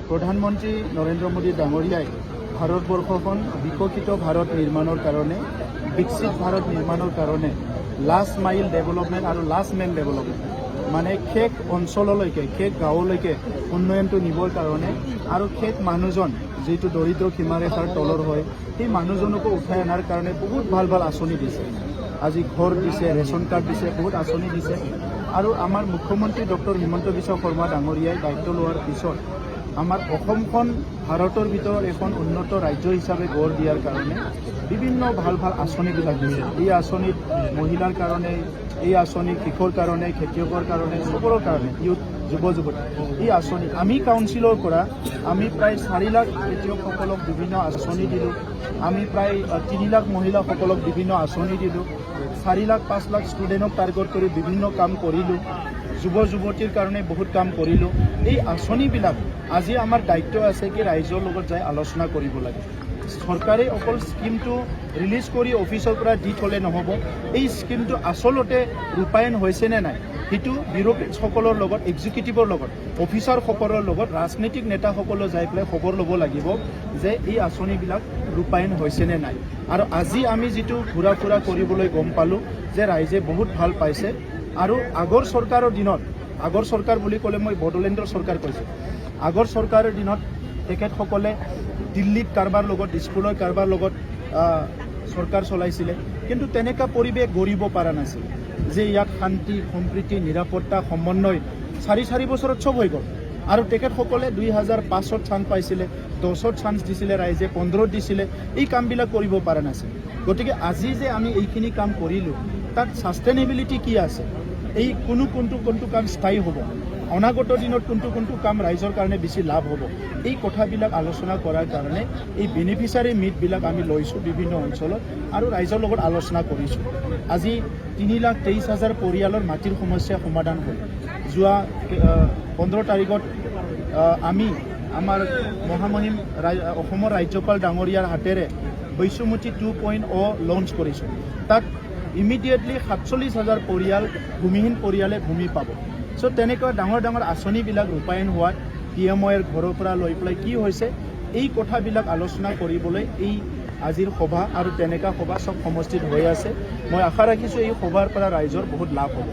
প্ৰধানমন্ত্ৰী নৰেন্দ্ৰ মোদী ডাঙৰীয়াই ভাৰতবৰ্ষখন বিকশিত ভাৰত নিৰ্মাণৰ কাৰণে বিকশিত ভাৰত নিৰ্মাণৰ কাৰণে লাষ্ট মাইল ডেভেলপমেণ্ট আৰু লাষ্ট মেইল ডেভেলপমেণ্ট মানে শেষ অঞ্চললৈকে শেষ গাঁৱলৈকে উন্নয়নটো নিবৰ কাৰণে আৰু শেষ মানুহজন যিটো দৰিদ্ৰ সীমাৰেখাৰ তলৰ হয় সেই মানুহজনকো উঠাই অনাৰ কাৰণে বহুত ভাল ভাল আঁচনি দিছে। আজি ঘৰ দিছে, ৰেচন কাৰ্ড দিছে, বহুত আঁচনি দিছে। আৰু আমাৰ মুখ্যমন্ত্ৰী ডক্টৰ হিমন্ত বিশ্ব শৰ্মা ডাঙৰীয়াই দায়িত্ব লোৱাৰ পিছত আমাৰ অসমখন ভাৰতৰ ভিতৰত এখন উন্নত ৰাজ্য হিচাপে গঢ় দিয়াৰ কাৰণে বিভিন্ন ভাল ভাল আঁচনিবিলাক দিছে। এই আঁচনিত মহিলাৰ কাৰণে, এই আঁচনি কৃষকৰ কাৰণে, খেতিয়কৰ কাৰণে, সকলৰ কাৰণে, ইউথ যুৱ যুৱতী এই আঁচনি আমি কাউন্সিলৰ পৰা আমি প্ৰায় 4 লাখ খেতিয়কসকলক বিভিন্ন আঁচনি দিলোঁ। আমি প্ৰায় 3 লাখ মহিলাসকলক বিভিন্ন আঁচনি দিলোঁ। 4 লাখ 5 লাখ ষ্টুডেণ্টক টাৰ্গেট কৰি বিভিন্ন কাম কৰিলোঁ। যুৱ যুৱতীৰ কাৰণে বহুত কাম কৰিলোঁ। এই আঁচনিবিলাক আজি আমাৰ দায়িত্ব আছে কি ৰাইজৰ লগত যাই আলোচনা কৰিব লাগে। চৰকাৰে অকল স্কিমটো ৰিলিজ কৰি অফিচৰ পৰা দি থ'লে নহ'ব। এই স্কিমটো আচলতে ৰূপায়ণ হৈছেনে নাই সেইটো বিউৰ'ক্ৰেটসকলৰ লগত, এক্সিকিউটিভৰ লগত, অফিচাৰসকলৰ লগত, ৰাজনৈতিক নেতাসকলে যাই পেলাই খবৰ ল'ব লাগিব যে এই আঁচনিবিলাক ৰূপায়ণ হৈছেনে নাই। আৰু আজি আমি যিটো ঘূৰা ফুৰা কৰিবলৈ গম পালোঁ যে ৰাইজে বহুত ভাল পাইছে। আৰু আগৰ চৰকাৰৰ দিনত, আগৰ চৰকাৰ বুলি ক'লে মই বড়োলেণ্ডৰ চৰকাৰ কৈছোঁ, আগৰ চৰকাৰৰ দিনত তেখেতসকলে দিল্লীত কাৰোবাৰ লগত, স্কুলৰ কাৰোবাৰ লগত চৰকাৰ চলাইছিলে, কিন্তু তেনেকুৱা পৰিৱেশ গঢ়িব পৰা নাছিল যে ইয়াত শান্তি, সম্প্ৰীতি, নিৰাপত্তা, সমন্বয় 4 বছৰত চব হৈ গ'ল। আৰু তেখেতসকলে 2005ত চান্স পাইছিলে, 10ত চান্স দিছিলে, ৰাইজে 15ত দিছিলে, এই কামবিলাক কৰিব পৰা নাছিল। গতিকে আজি যে আমি এইখিনি কাম কৰিলোঁ তাত ছাষ্টেইনেবিলিটি কি আছে, এই কোনটো কাম স্থায়ী হ'ব, অনাগত দিনত কোনটো কাম ৰাইজৰ কাৰণে বেছি লাভ হ'ব, এই কথাবিলাক আলোচনা কৰাৰ কাৰণে এই বেনিফিচিয়াৰী মিটবিলাক আমি লৈছোঁ বিভিন্ন অঞ্চলত আৰু ৰাইজৰ লগত আলোচনা কৰিছোঁ। আজি 3,23,000 পৰিয়ালৰ মাটিৰ সমস্যা সমাধান হ'ল। যোৱা 15 তাৰিখত আমি আমাৰ মহামহিম অসমৰ ৰাজ্যপাল ডাঙৰীয়াৰ হাতেৰে বৈশ্যমতী 2.0 লঞ্চ কৰিছোঁ। তাত ইমিডিয়েটলি 47,000 পৰিয়াল, ভূমিহীন পৰিয়ালে ভূমি পাব। চ' তেনেকুৱা ডাঙৰ ডাঙৰ আঁচনিবিলাক ৰূপায়ণ হোৱাত PMOৰ ঘৰৰ পৰা লৈ পেলাই কি হৈছে এই কথাবিলাক আলোচনা কৰিবলৈ এই আজিৰ সভা আৰু তেনেকুৱা সভা চব সমষ্টিত হৈ আছে। মই আশা ৰাখিছোঁ এই সভাৰ পৰা ৰাইজৰ বহুত লাভ হ'ব।